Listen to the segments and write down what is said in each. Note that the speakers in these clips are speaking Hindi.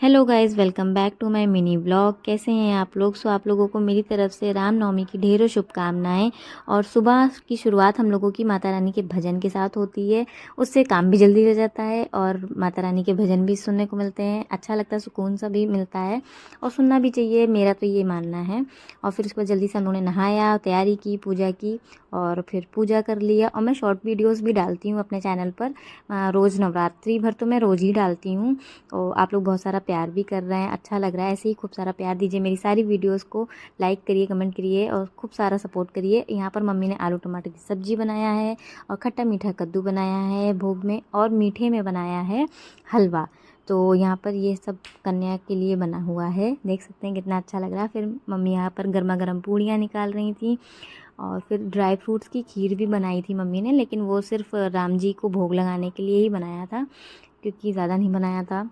Hello guys, welcome back to my mini blog. कैसे हैं आप लोग? आप लोगों को मेरी तरफ से रामनवमी की ढेरों शुभकामनाएं। और सुबह की शुरुआत हम लोगों की माता रानी के भजन के साथ होती है। उससे काम भी जल्दी हो जाता है और माता रानी के भजन भी सुनने को मिलते हैं। अच्छा लगता है, सुकून सा भी मिलता है और सुनना भी चाहिए, मेरा तो ये मानना है। और फिर उसके बाद जल्दी से हम लोगों ने नहाया, तैयारी की, पूजा की और फिर पूजा कर लिया। और मैं शॉर्ट वीडियोज़ भी डालती हूँ अपने चैनल पर। रोज़ नवरात्रि भर तो मैं रोज़ ही डालती हूँ। तो आप लोग बहुत सारा प्यार भी कर रहे हैं, अच्छा लग रहा है। ऐसे ही खूब सारा प्यार दीजिए, मेरी सारी वीडियोस को लाइक करिए, कमेंट करिए और खूब सारा सपोर्ट करिए। यहाँ पर मम्मी ने आलू टमाटर की सब्ज़ी बनाया है और खट्टा मीठा कद्दू बनाया है भोग में, और मीठे में बनाया है हलवा। तो यहाँ पर ये सब कन्या के लिए बना हुआ है, देख सकते हैं कितना अच्छा लग रहा है। फिर मम्मी यहाँ पर गर्मा गर्म पूड़ियाँ निकाल रही थी और फिर ड्राई फ्रूट्स की खीर भी बनाई थी मम्मी ने, लेकिन वो सिर्फ राम जी को भोग लगाने के लिए ही बनाया था, क्योंकि ज़्यादा नहीं बनाया था।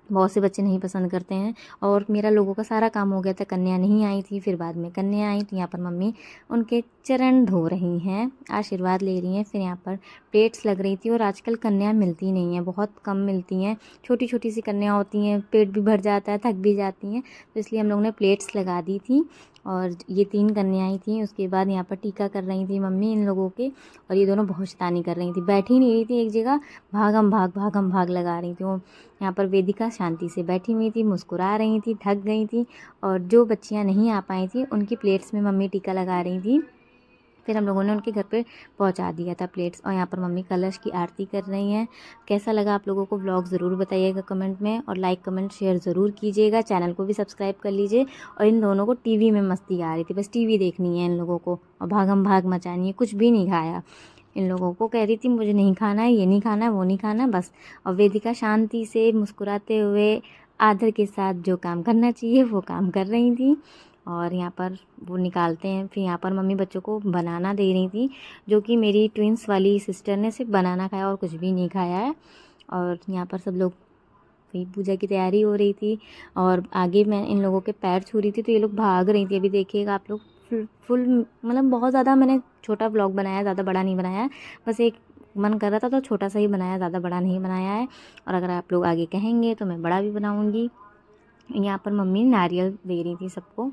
बहुत से बच्चे नहीं पसंद करते हैं। और मेरा लोगों का सारा काम हो गया था, कन्या नहीं आई थी। फिर बाद में कन्या आई तो यहाँ पर मम्मी उनके चरण धो रही हैं, आशीर्वाद ले रही हैं। फिर यहाँ पर प्लेट्स लग रही थी। और आजकल कन्या मिलती नहीं है, बहुत कम मिलती हैं। छोटी छोटी सी कन्या होती हैं, पेट भी भर जाता है, थक भी जाती हैं। तो इसलिए हम लोगों ने प्लेट्स लगा दी थी। और ये 3 कन्याएं थी। उसके बाद यहाँ पर टीका कर रही थी मम्मी इन लोगों के। और ये दोनों बहुत शैतानी कर रही थी, बैठी नहीं रही थी एक जगह, भागम भाग लगा रही थी। वो यहाँ पर वेदिका शांति से बैठी हुई थी, मुस्कुरा रही थी, थक गई थी। और जो बच्चियाँ नहीं आ पाई थी उनकी प्लेट्स में मम्मी टीका लगा रही थी। फिर हम लोगों ने उनके घर पे पहुंचा दिया था प्लेट्स। और यहाँ पर मम्मी कलश की आरती कर रही हैं। कैसा लगा आप लोगों को व्लॉग ज़रूर बताइएगा कमेंट में, और लाइक कमेंट शेयर ज़रूर कीजिएगा। चैनल को भी सब्सक्राइब कर लीजिए। और इन दोनों को टीवी में मस्ती आ रही थी, बस टीवी देखनी है इन लोगों को और भागम भाग मचानी है। कुछ भी नहीं खाया इन लोगों को, कह रही थी मुझे नहीं खाना है, ये नहीं खाना है, वो नहीं खाना है, बस। और वेदिका शांति से मुस्कुराते हुए आदर के साथ जो काम करना चाहिए वो काम कर रही थी। और यहाँ पर वो निकालते हैं। फिर यहाँ पर मम्मी बच्चों को बनाना दे रही थी, जो कि मेरी ट्विंस वाली सिस्टर ने सिर्फ बनाना खाया और कुछ भी नहीं खाया है। और यहाँ पर सब लोग, वही पूजा की तैयारी हो रही थी। और आगे मैं इन लोगों के पैर छू रही थी तो ये लोग भाग रही थी। अभी देखिएगा आप लोग, फुल मतलब बहुत ज़्यादा मैंने छोटा व्लॉग बनाया, ज़्यादा बड़ा नहीं बनाया है। बस एक मन कर रहा था तो छोटा सा ही बनाया, ज़्यादा बड़ा नहीं बनाया है। और अगर आप लोग आगे कहेंगे तो मैं बड़ा भी बनाऊँगी। यहाँ पर मम्मी नारियल दे रही थी सबको,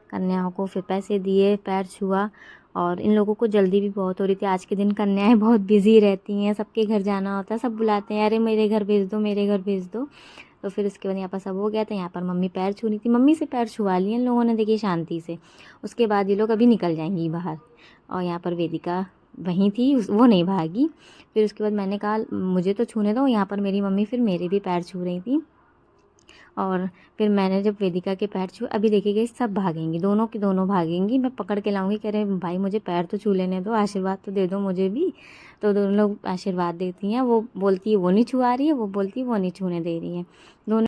कन्याओं को। फिर पैसे दिए, पैर छुआ। और इन लोगों को जल्दी भी बहुत हो रही थी। आज के दिन कन्याएं बहुत बिजी रहती हैं, सबके घर जाना होता है, सब बुलाते हैं, अरे मेरे घर भेज दो, मेरे घर भेज दो। तो फिर उसके बाद यहाँ पर सब हो गया था। यहाँ पर मम्मी पैर छू रही थी, मम्मी से पैर छुआ लिए इन लोगों ने, देखिए शांति से। उसके बाद ये लोग अभी निकल जाएंगी बाहर। और यहाँ पर वेदिका वहीं थी, वो नहीं भागी। फिर उसके बाद मैंने कहा मुझे तो छूने दो। यहाँ पर मेरी मम्मी फिर मेरे भी पैर छू रही थी। और फिर मैंने जब वेदिका के पैर छुए, अभी देखिएगा सब भागेंगी, दोनों की दोनों भागेंगी। मैं पकड़ के लाऊंगी, कह रहे भाई मुझे पैर तो छू लेने दो, आशीर्वाद तो दे दो मुझे भी। तो दोनों लोग आशीर्वाद देती हैं। वो बोलती है वो नहीं छुआ रही है, वो बोलती है वो नहीं छूने दे रही है। दोनों